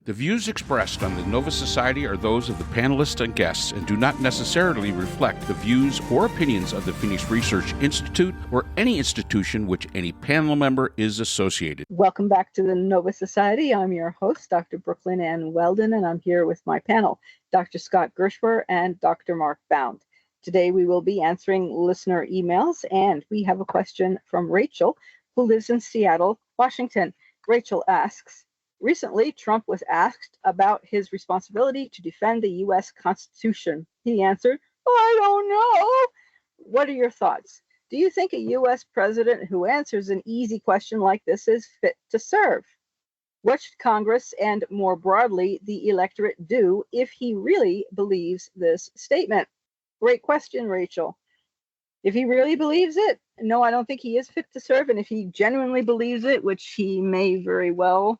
The views expressed on the Nova Society are those of the panelists and guests and do not necessarily reflect the views or opinions of the Phoenix Research Institute or any institution which any panel member is associated. Welcome back to the Nova Society. I'm your host, Dr. Brooklyn Ann Weldon, and I'm here with my panel, Dr. Scott Gershwer and Dr. Mark Bound. Today we will be answering listener emails, and we have a question from Rachel, who lives in Seattle, Washington. Rachel asks, recently, Trump was asked about his responsibility to defend the U.S. Constitution. He answered, I don't know. What are your thoughts? Do you think a U.S. president who answers an easy question like this is fit to serve? What should Congress and more broadly the electorate do if he really believes this statement? Great question, Rachel. If he really believes it, no, I don't think he is fit to serve. And if he genuinely believes it, which he may very well,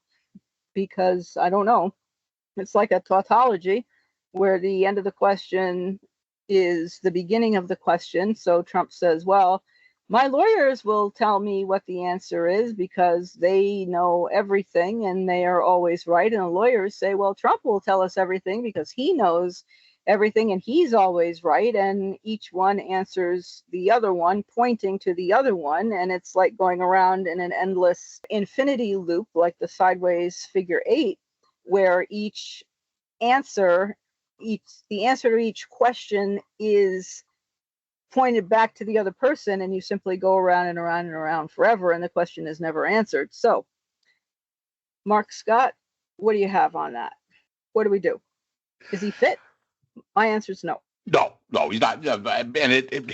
because I don't know, it's like a tautology where the end of the question is the beginning of the question. So Trump says, well, my lawyers will tell me what the answer is because they know everything and they are always right. And the lawyers say, well, Trump will tell us everything because he knows everything and he's always right. And each one answers the other one, pointing to the other one. And it's like going around in an endless infinity loop, like the sideways figure 8, where the answer to each question is pointed back to the other person, and you simply go around and around and around forever, and the question is never answered. So, Mark, Scott, what do you have on that? What do we do? Is he fit? My answer is no. No, he's not. And it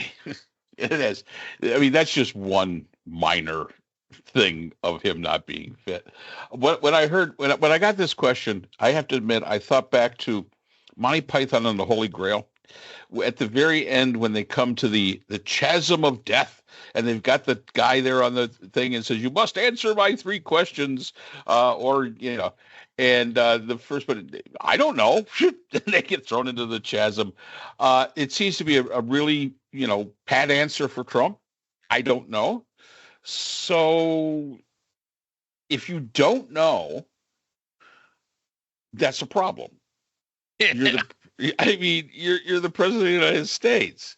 is. I mean, that's just one minor thing of him not being fit. When I got this question, I have to admit, I thought back to Monty Python and the Holy Grail. At the very end, when they come to the chasm of death, and they've got the guy there on the thing and says, "You must answer my 3 questions," and the first one, I don't know. They get thrown into the chasm. It seems to be a really, pat answer for Trump. I don't know. So if you don't know, that's a problem. You're the president of the United States.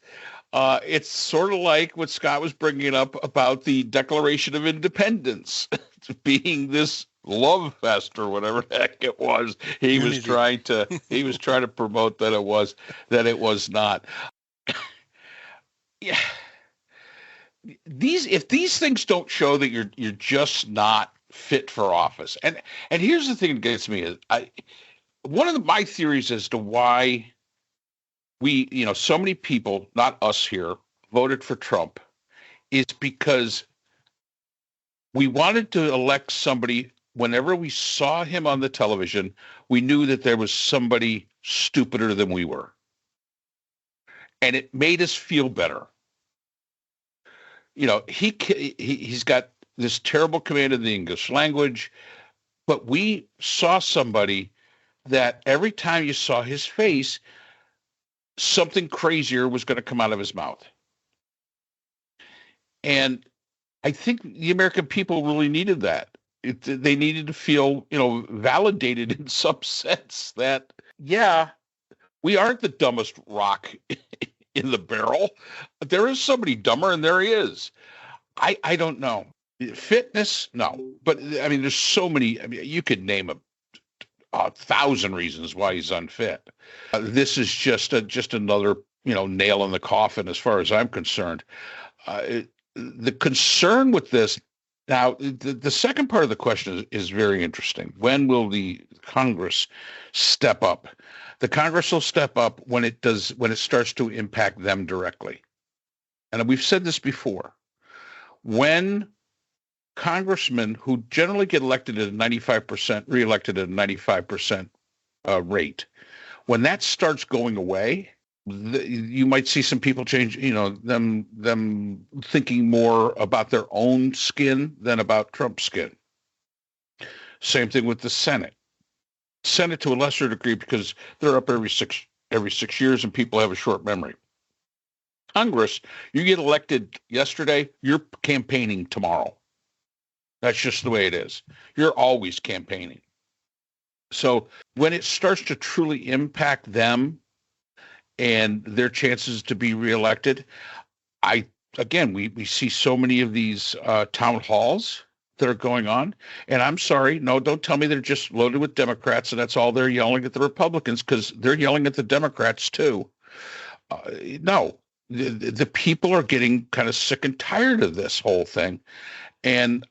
It's sort of like what Scott was bringing up about the Declaration of Independence being this love fest or whatever the heck it was. He was trying to promote that it was not. Yeah. If these things don't show that you're just not fit for office, and here's the thing that gets me is one of my theories as to why we, so many people, not us here, voted for Trump is because we wanted to elect somebody. Whenever we saw him on the television, we knew that there was somebody stupider than we were. And it made us feel better. He's got this terrible command of the English language, but we saw somebody that every time you saw his face, something crazier was going to come out of his mouth. And I think the American people really needed that. They needed to feel, validated in some sense that, yeah, we aren't the dumbest rock in the barrel. There is somebody dumber, and there he is. I don't know. Fitness, no. But, I mean, there's so many. I mean, you could name 1,000 reasons why he's unfit. This is just another, nail in the coffin as far as I'm concerned. The concern with this, now, the second part of the question is very interesting. When will the Congress step up? The Congress will step up when it starts to impact them directly. And we've said this before. When congressmen who generally get elected at a 95%, reelected at a 95% rate, when that starts going away, you might see some people change, them thinking more about their own skin than about Trump's skin. Same thing with the Senate. Senate to a lesser degree because they're up every six years and people have a short memory. Congress, you get elected yesterday, you're campaigning tomorrow. That's just the way it is. You're always campaigning. So when it starts to truly impact them and their chances to be reelected, I again we see so many of these town halls that are going on, and I'm sorry, no, don't tell me they're just loaded with Democrats and that's all they're yelling at the Republicans, because they're yelling at the Democrats too. No, the people are getting kind of sick and tired of this whole thing, and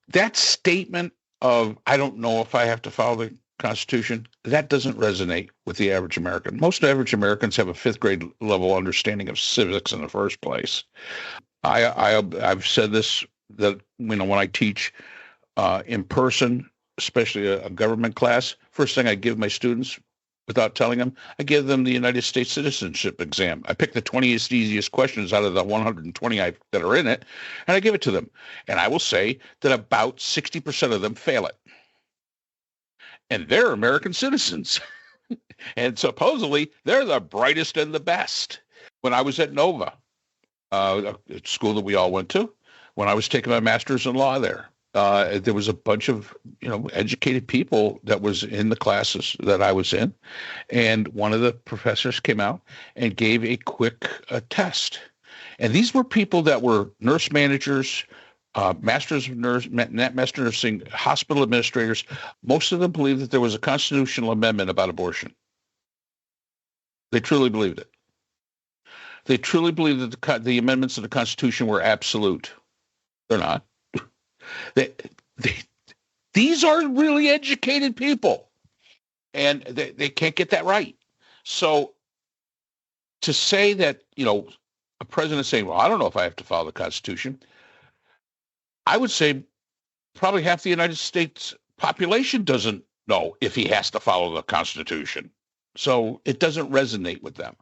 that statement of I don't know if I have to follow the Constitution, that doesn't resonate with the average American. Most average Americans have a fifth grade level understanding of civics in the first place. I've said this, that when I teach in person, especially a government class, first thing I give my students, without telling them, I give them the United States citizenship exam. I pick the 20 easiest questions out of the 120 that are in it, and I give it to them. And I will say that about 60% of them fail it. And they're American citizens. And supposedly they're the brightest and the best. When I was at Nova, a school that we all went to, when I was taking my master's in law there was a bunch of educated people that was in the classes that I was in, and one of the professors came out and gave a quick test. And these were people that were nurse managers, masters of master nursing, hospital administrators. Most of them believed that there was a constitutional amendment about abortion. They truly believed it. They truly believed that the amendments to the Constitution were absolute. They're not. They, they, these are really educated people, and they can't get that right. So to say that, a president saying, well, I don't know if I have to follow the Constitution, I would say probably half the United States population doesn't know if he has to follow the Constitution. So it doesn't resonate with them.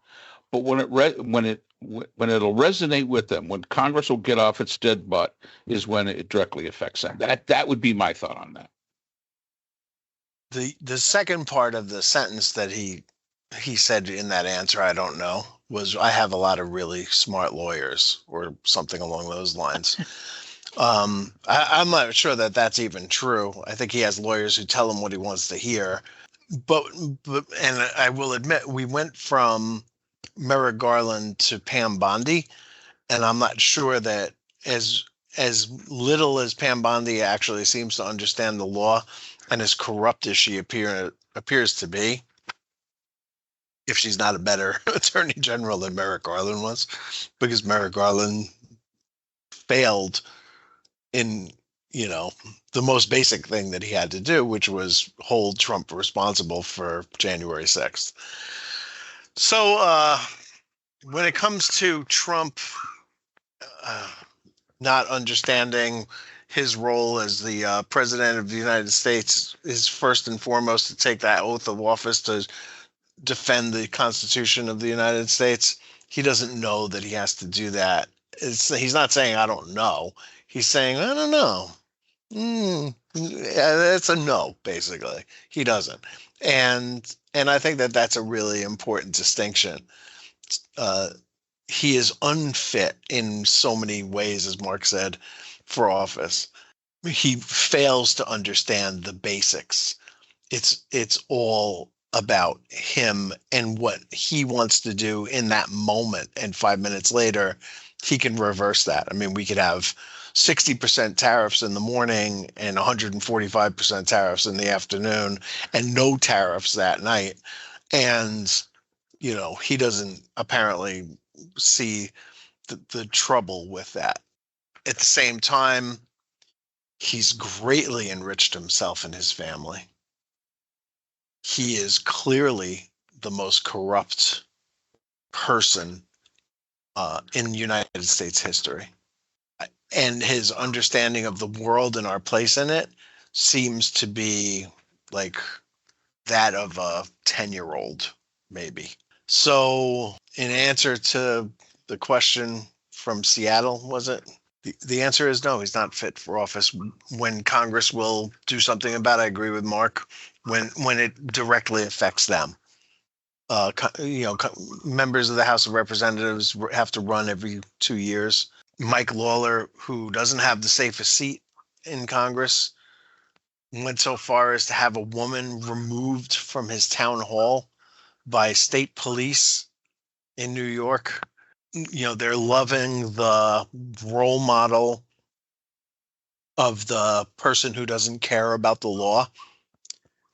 But when it'll resonate with them, when Congress will get off its dead butt, is when it directly affects them. That would be my thought on that. The second part of the sentence that he said in that answer, I don't know, was I have a lot of really smart lawyers, or something along those lines. I'm not sure that that's even true. I think he has lawyers who tell him what he wants to hear. But and I will admit, we went from Merrick Garland to Pam Bondi, and I'm not sure that as little as Pam Bondi actually seems to understand the law, and as corrupt as she appears to be, if she's not a better attorney general than Merrick Garland was, because Merrick Garland failed in the most basic thing that he had to do, which was hold Trump responsible for January 6th. So when it comes to Trump not understanding his role as the president of the United States is first and foremost to take that oath of office to defend the Constitution of the United States, he doesn't know that he has to do that. He's not saying, I don't know. He's saying, I don't know. It's a no, basically. He doesn't. And I think that that's a really important distinction. He is unfit in so many ways, as Mark said, for office. He fails to understand the basics. It's all about him and what he wants to do in that moment. And 5 minutes later, he can reverse that. I mean, we could have 60% tariffs in the morning and 145% tariffs in the afternoon and no tariffs that night. And, he doesn't apparently see the trouble with that. At the same time, he's greatly enriched himself and his family. He is clearly the most corrupt person in United States history. And his understanding of the world and our place in it seems to be like that of a 10-year-old, maybe. So in answer to the question from Seattle, was it? The answer is no, he's not fit for office. When Congress will do something about it, I agree with Mark, when it directly affects them. Members of the House of Representatives have to run every 2 years. Mike Lawler, who doesn't have the safest seat in Congress, went so far as to have a woman removed from his town hall by state police in New York. They're loving the role model of the person who doesn't care about the law.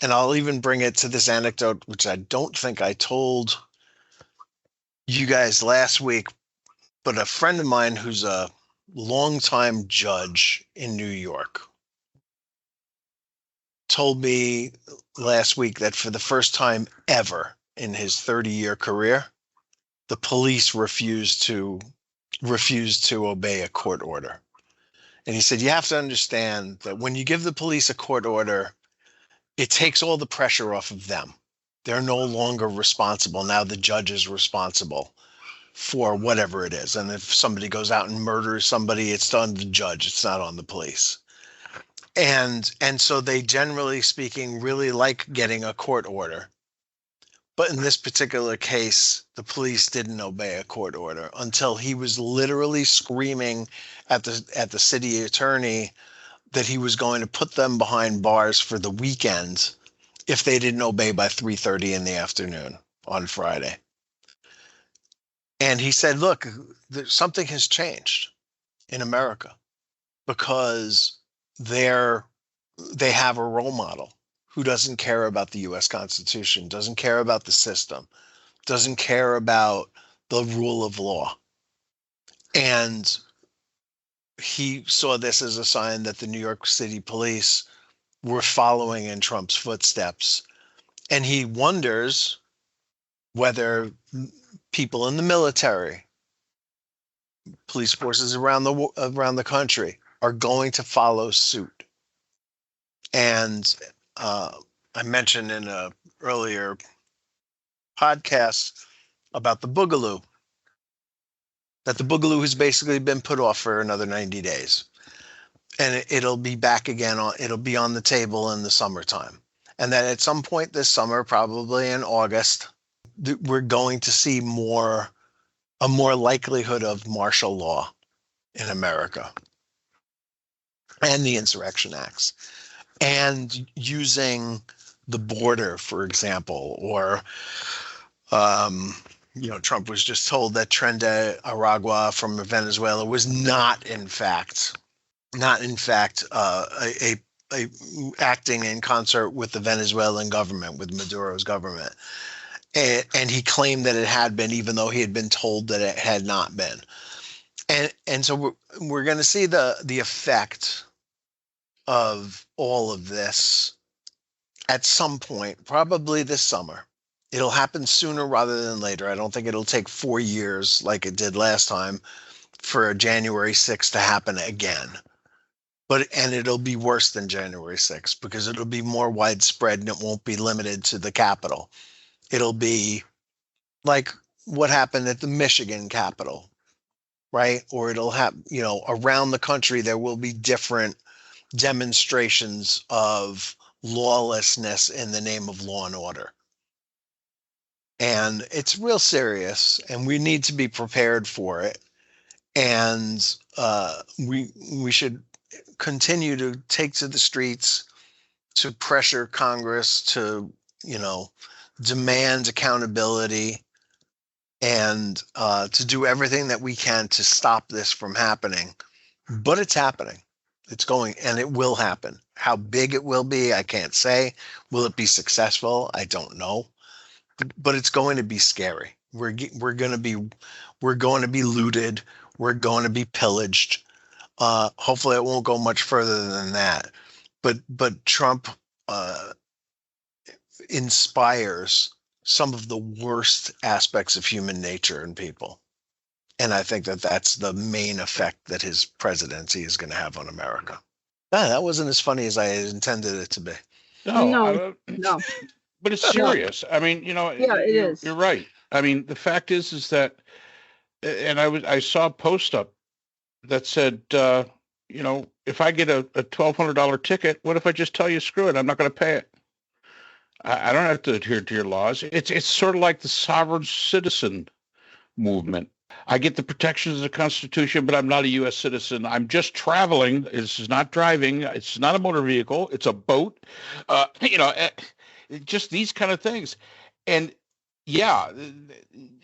And I'll even bring it to this anecdote, which I don't think I told you guys last week, but a friend of mine who's a longtime judge in New York told me last week that for the first time ever in his 30-year career, the police refused to obey a court order. And he said, you have to understand that when you give the police a court order, it takes all the pressure off of them. They're no longer responsible. Now the judge is responsible for whatever it is. And if somebody goes out and murders somebody, it's on the judge. It's not on the police. And so they, generally speaking, really like getting a court order. But in this particular case, the police didn't obey a court order until he was literally screaming at the city attorney that he was going to put them behind bars for the weekend if they didn't obey by 3:30 in the afternoon on Friday. And he said, look, something has changed in America because they have a role model who doesn't care about the U.S. Constitution, doesn't care about the system, doesn't care about the rule of law. And he saw this as a sign that the New York City police were following in Trump's footsteps. And he wonders whether people in the military, police forces around the country are going to follow suit. And I mentioned in a earlier podcast about the Boogaloo, that the Boogaloo has basically been put off for another 90 days. And it'll be back again. It'll be on the table in the summertime. And that at some point this summer, probably in August, we're going to see a more likelihood of martial law in America and the insurrection acts. And using the border, for example, or, Trump was just told that Tren de Aragua from Venezuela was not in fact a acting in concert with the Venezuelan government, with Maduro's government. And he claimed that it had been, even though he had been told that it had not been. And so we're going to see the effect of all of this at some point, probably this summer. It'll happen sooner rather than later. I don't think it'll take 4 years like it did last time for January 6th to happen again. And it'll be worse than January 6th because it'll be more widespread and it won't be limited to the Capitol. It'll be like what happened at the Michigan Capitol, right? Or it'll have, around the country, there will be different demonstrations of lawlessness in the name of law and order. And it's real serious, and we need to be prepared for it. And we should continue to take to the streets to pressure Congress to, demand accountability and to do everything that we can to stop this from happening. But it's happening. It's going, and it will happen. How big it will be, I can't say. Will it be successful? I don't know. But it's going to be scary. We're going to be looted. We're going to be pillaged. Hopefully, it won't go much further than that. But Trump inspires some of the worst aspects of human nature in people. And I think that that's the main effect that his presidency is going to have on America. That wasn't as funny as I intended it to be. No. But it's serious. I mean, it is. You're right. I mean, the fact is that, and I saw a post up that said, if I get a $1,200 ticket, what if I just tell you, screw it, I'm not going to pay it? I don't have to adhere to your laws. It's sort of like the sovereign citizen movement. I get the protections of the Constitution, but I'm not a U.S. citizen. I'm just traveling. This is not driving. It's not a motor vehicle. It's a boat. Just these kind of things. And yeah,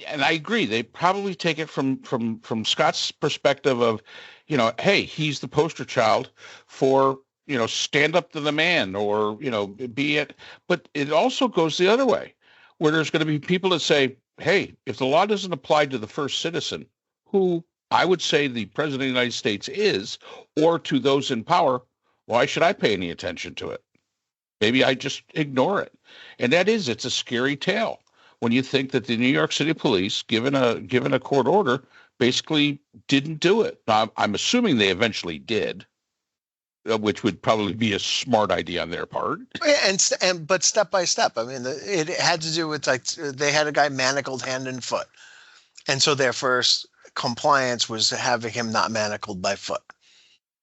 and I agree. They probably take it from Scott's perspective of, hey, he's the poster child for, stand up to the man, or, be it. But it also goes the other way, where there's going to be people that say, hey, if the law doesn't apply to the first citizen, who I would say the president of the United States is, or to those in power, why should I pay any attention to it? Maybe I just ignore it. And it's a scary tale when you think that the New York City police, given a court order, basically didn't do it. Now, I'm assuming they eventually did, which would probably be a smart idea on their part. But step by step. I mean, it had to do with, like, they had a guy manacled hand and foot, and so their first compliance was having him not manacled by foot,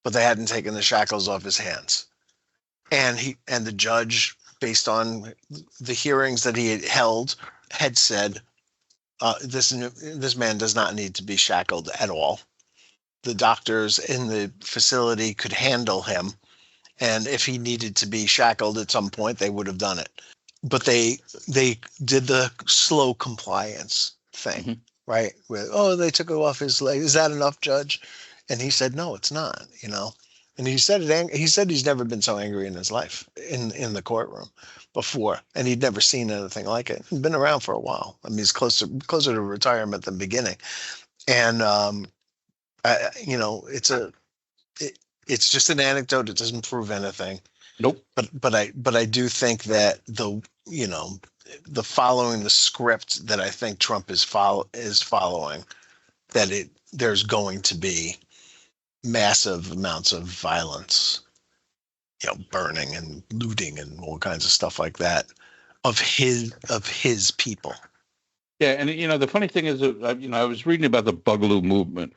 but they hadn't taken the shackles off his hands. And the judge, based on the hearings that he had held, had said, this man does not need to be shackled at all. The doctors in the facility could handle him, and if he needed to be shackled at some point, they would have done it. But they did the slow compliance thing, mm-hmm. right? Where, they took it off his leg. Is that enough, Judge? And he said, no, it's not, And he said he's never been so angry in his life in the courtroom before, and he'd never seen anything like it. He'd been around for a while. I mean, he's closer to retirement than beginning, and it's just an anecdote. It doesn't prove anything. Nope. But I do think that the following the script that I think Trump is following, that there's going to be massive amounts of violence, burning and looting and all kinds of stuff like that of his people. Yeah, and the funny thing is, I was reading about the Bugaloo movement.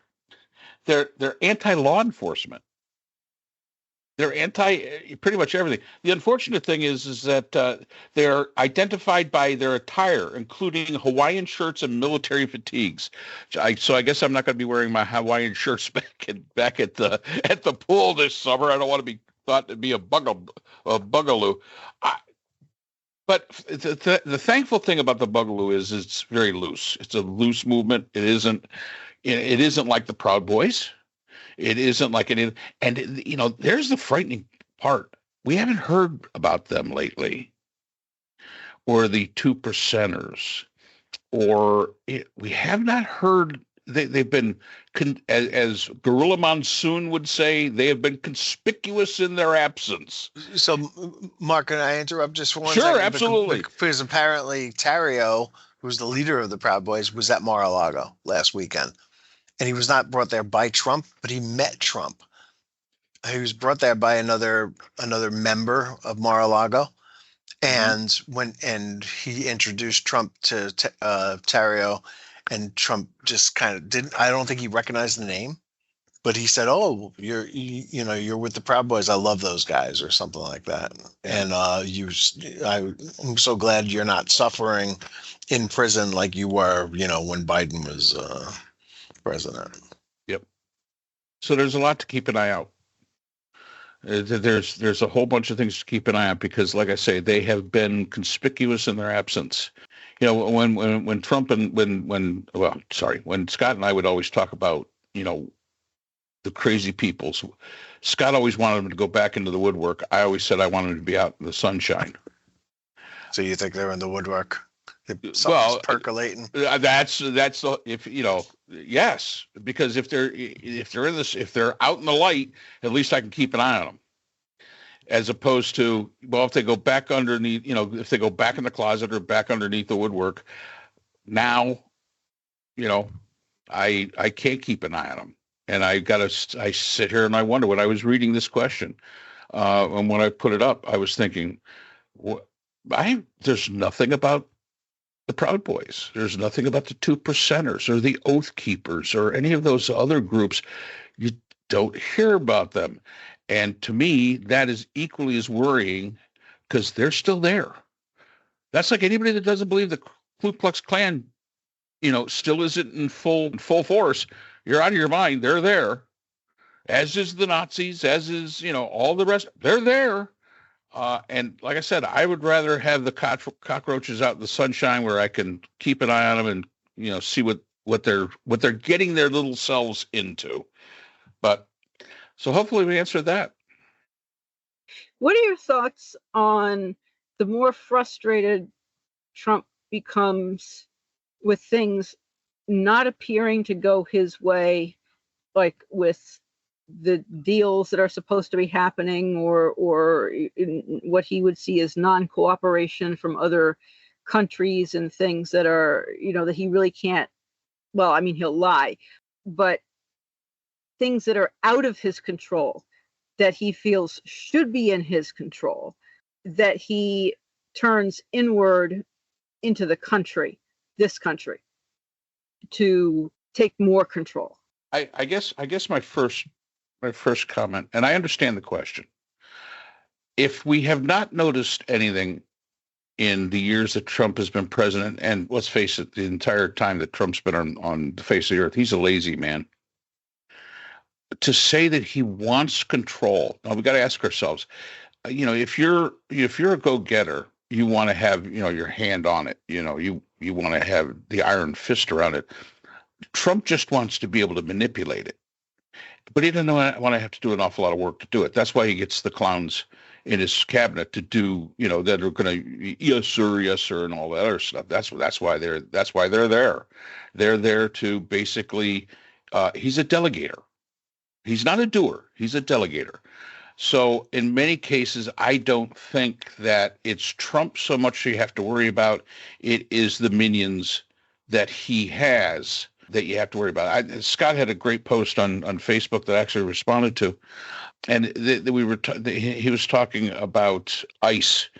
They're anti-law enforcement. They're anti pretty much everything. The unfortunate thing is that they're identified by their attire, including Hawaiian shirts and military fatigues. So I guess I'm not going to be wearing my Hawaiian shirts back at the pool this summer. I don't want to be thought to be a bugaloo. But the thankful thing about the Bugaloo is it's very loose. It's a loose movement. It isn't like the Proud Boys. It isn't like any, and there's the frightening part. We haven't heard about them lately, or the 2%ers, we have not heard. They've been, as Gorilla Monsoon would say, they have been conspicuous in their absence. So, Mark, can I interrupt just for one second? Sure, absolutely. Because apparently Tarrio, who's the leader of the Proud Boys, was at Mar-a-Lago last weekend. And he was not brought there by Trump, but he met Trump. He was brought there by another member of Mar-a-Lago, and he introduced Trump to Tarrio, and Trump just kind of didn't. I don't think he recognized the name, but he said, "Oh, you're with the Proud Boys. I love those guys," or something like that. And I'm so glad you're not suffering in prison like you were, when Biden was president. Yep. So there's a lot to keep an eye out. There's a whole bunch of things to keep an eye out because, like I say, they have been conspicuous in their absence. When Trump when Scott and I would always talk about, the crazy peoples. Scott always wanted them to go back into the woodwork. I always said I wanted them to be out in the sunshine. So you think they're in the woodwork? Well, percolating. That's yes, because if they're out in the light, at least I can keep an eye on them. As opposed to, if they go back underneath, if they go back in the closet or back underneath the woodwork, now, I can't keep an eye on them. And I sit here and I wonder, when I was reading this question, and when I put it up, I was thinking, there's nothing about the Proud Boys. There's nothing about the 2%ers or the Oath Keepers or any of those other groups. You don't hear about them. And to me, that is equally as worrying because they're still there. That's like anybody that doesn't believe the Ku Klux Klan still isn't in full force. You're out of your mind. They're there, as is the Nazis, as is all the rest. They're there. And like I said, I would rather have the cockroaches out in the sunshine where I can keep an eye on them and see what they're getting their little selves into. But so hopefully we answered that. What are your thoughts on the more frustrated Trump becomes with things not appearing to go his way, like with the deals that are supposed to be happening, or what he would see as non-cooperation from other countries and things that are, that he really can't, well, I mean, he'll lie, but things that are out of his control that he feels should be in his control, that he turns inward into this country, to take more control. I guess my first comment, and I understand the question. If we have not noticed anything in the years that Trump has been president, and let's face it, the entire time that Trump's been on the face of the earth, he's a lazy man. To say that he wants control, now we got to ask ourselves, if you're a go-getter, you want to have your hand on it. You want to have the iron fist around it. Trump just wants to be able to manipulate it, but he doesn't want to have to do an awful lot of work to do it. That's why he gets the clowns in his cabinet to do, that are going to yes sir, and all that other stuff. That's why they're there. They're there to basically. He's a delegator. He's not a doer. He's a delegator. So in many cases, I don't think that it's Trump so much you have to worry about. It is the minions that he has that you have to worry about. Scott had a great post on Facebook that I actually responded to, and he was talking about ICE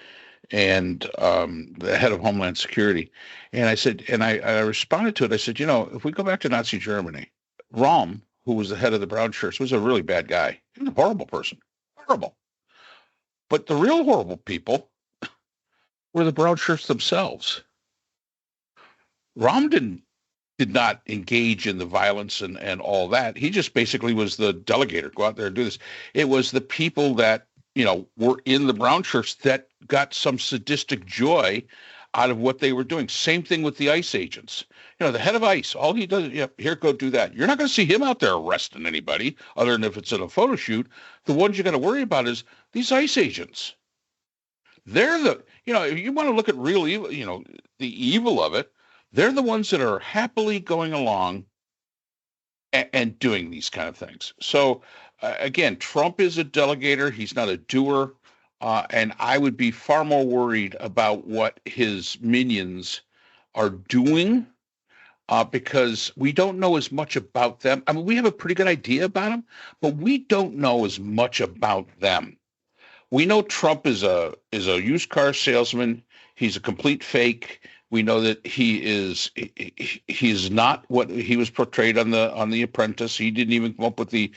and the head of Homeland Security, and I said, and I responded to it. I said, if we go back to Nazi Germany, Röhm, who was the head of the brown shirts, was a really bad guy. He was a horrible person. Horrible. But the real horrible people were the brown shirts themselves. Röhm did not engage in the violence and all that. He just basically was the delegator. Go out there and do this. It was the people that, were in the brown shirts that got some sadistic joy out of what they were doing. Same thing with the ICE agents. The head of ICE, all he does is, here, go do that. You're not going to see him out there arresting anybody other than if it's in a photo shoot. The ones you got to worry about is these ICE agents. They're the, if you want to look at real evil, the evil of it, they're the ones that are happily going along and doing these kind of things. So again, Trump is a delegator. He's not a doer. And I would be far more worried about what his minions are doing because we don't know as much about them. I mean, we have a pretty good idea about them, but we don't know as much about them. We know Trump is a used car salesman. He's a complete fake. We know that he's not what he was portrayed on the Apprentice. He didn't even come up with the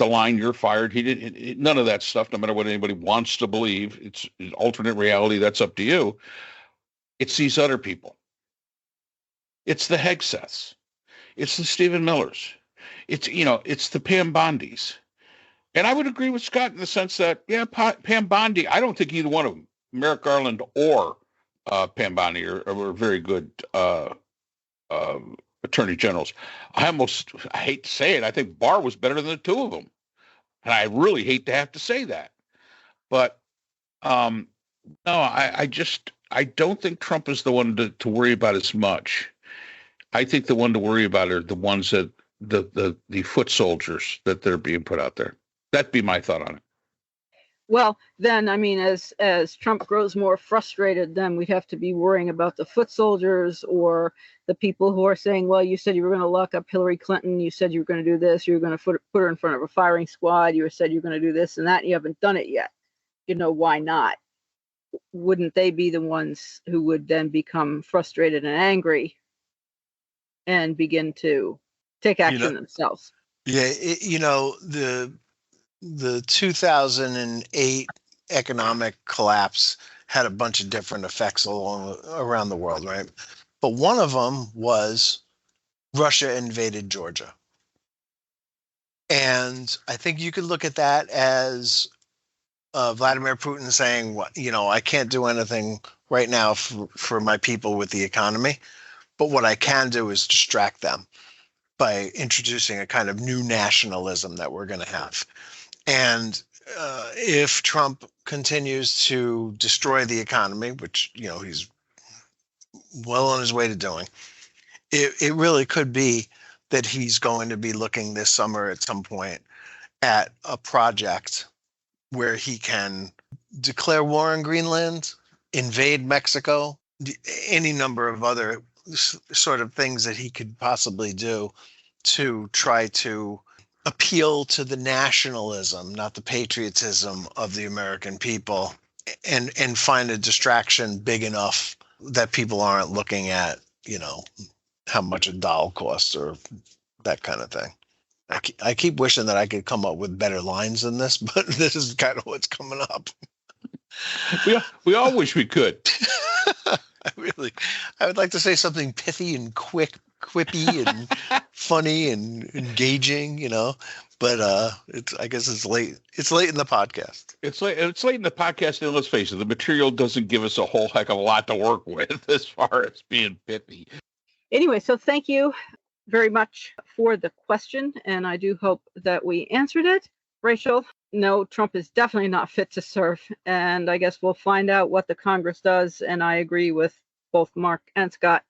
line "you're fired." He didn't none of that stuff. No matter what anybody wants to believe, it's an alternate reality. That's up to you. It's these other people. It's the Hegseths. It's the Stephen Millers. It's the Pam Bondis. And I would agree with Scott in the sense that, Pam Bondi, I don't think either one of them, Merrick Garland or Pam Bondi, are very good attorney generals. I hate to say it, I think Barr was better than the two of them. And I really hate to have to say that. But no, I don't think Trump is the one to worry about as much. I think the one to worry about are the ones that the foot soldiers that they're being put out there. That'd be my thought on it. Well, then, I mean, as Trump grows more frustrated, then we'd have to be worrying about the foot soldiers or the people who are saying, well, you said you were going to lock up Hillary Clinton. You said you were going to do this. You were going to put her in front of a firing squad. You said you're going to do this and that. And you haven't done it yet. Why not? Wouldn't they be the ones who would then become frustrated and angry and begin to take action themselves? Yeah, the 2008 economic collapse had a bunch of different effects around the world, right? But one of them was Russia invaded Georgia. And I think you could look at that as Vladimir Putin saying, I can't do anything right now for my people with the economy, but what I can do is distract them by introducing a kind of new nationalism that we're going to have. And if Trump continues to destroy the economy, which, he's well on his way to doing, it really could be that he's going to be looking this summer at some point at a project where he can declare war on Greenland, invade Mexico, any number of other sort of things that he could possibly do to try to appeal to the nationalism, not the patriotism of the American people, and find a distraction big enough that people aren't looking at, how much a doll costs or that kind of thing. I keep wishing that I could come up with better lines than this, but this is kind of what's coming up. We all wish we could. I would like to say something pithy and quippy and funny and engaging, but I guess it's late. It's late in the podcast. It's late in the podcast, and let's face it, the material doesn't give us a whole heck of a lot to work with as far as being pithy. Anyway, so thank you very much for the question, and I do hope that we answered it. Rachel, no, Trump is definitely not fit to serve, and I guess we'll find out what the Congress does, and I agree with both Mark and Scott,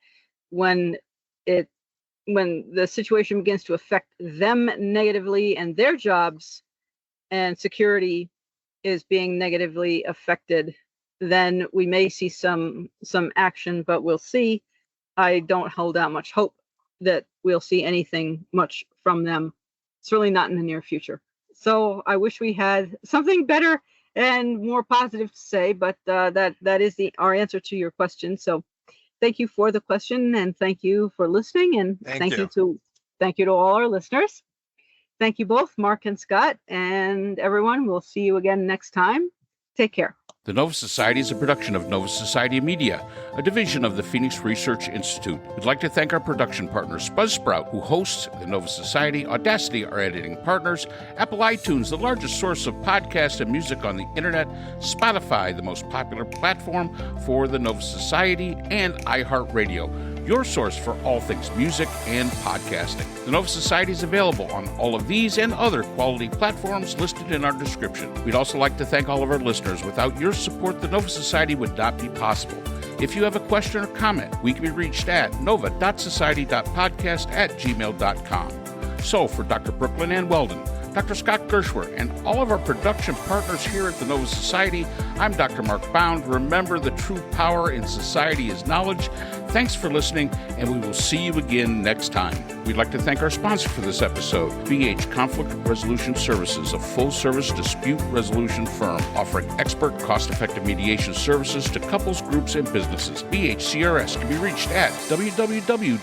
when the situation begins to affect them negatively and their jobs, and security is being negatively affected, then we may see some action, but we'll see. I don't hold out much hope that we'll see anything much from them, certainly not in the near future. So I wish we had something better and more positive to say, but that is our answer to your question. So thank you for the question, and thank you for listening, and thank you to all our listeners. Thank you both, Mark and Scott, and everyone. We'll see you again next time. Take care. The Nova Society is a production of Nova Society Media, a division of the Phoenix Research Institute. We'd like to thank our production partners, Buzzsprout, who hosts the Nova Society, Audacity, our editing partners, Apple iTunes, the largest source of podcasts and music on the internet, Spotify, the most popular platform for the Nova Society, and iHeartRadio, your source for all things music and podcasting. The Nova Society is available on all of these and other quality platforms listed in our description. We'd also like to thank all of our listeners. Without your support, the Nova Society would not be possible. If you have a question or comment, we can be reached at nova.society.podcast@gmail.com. So for Dr. Brooklyn Ann Weldon, Dr. Scott Gershwer, and all of our production partners here at the Nova Society, I'm Dr. Mark Bound. Remember, the true power in society is knowledge. Thanks for listening, and we will see you again next time. We'd like to thank our sponsor for this episode, BH Conflict Resolution Services, a full-service dispute resolution firm offering expert, cost-effective mediation services to couples, groups, and businesses. BHCRS can be reached at www.bhcrs.com.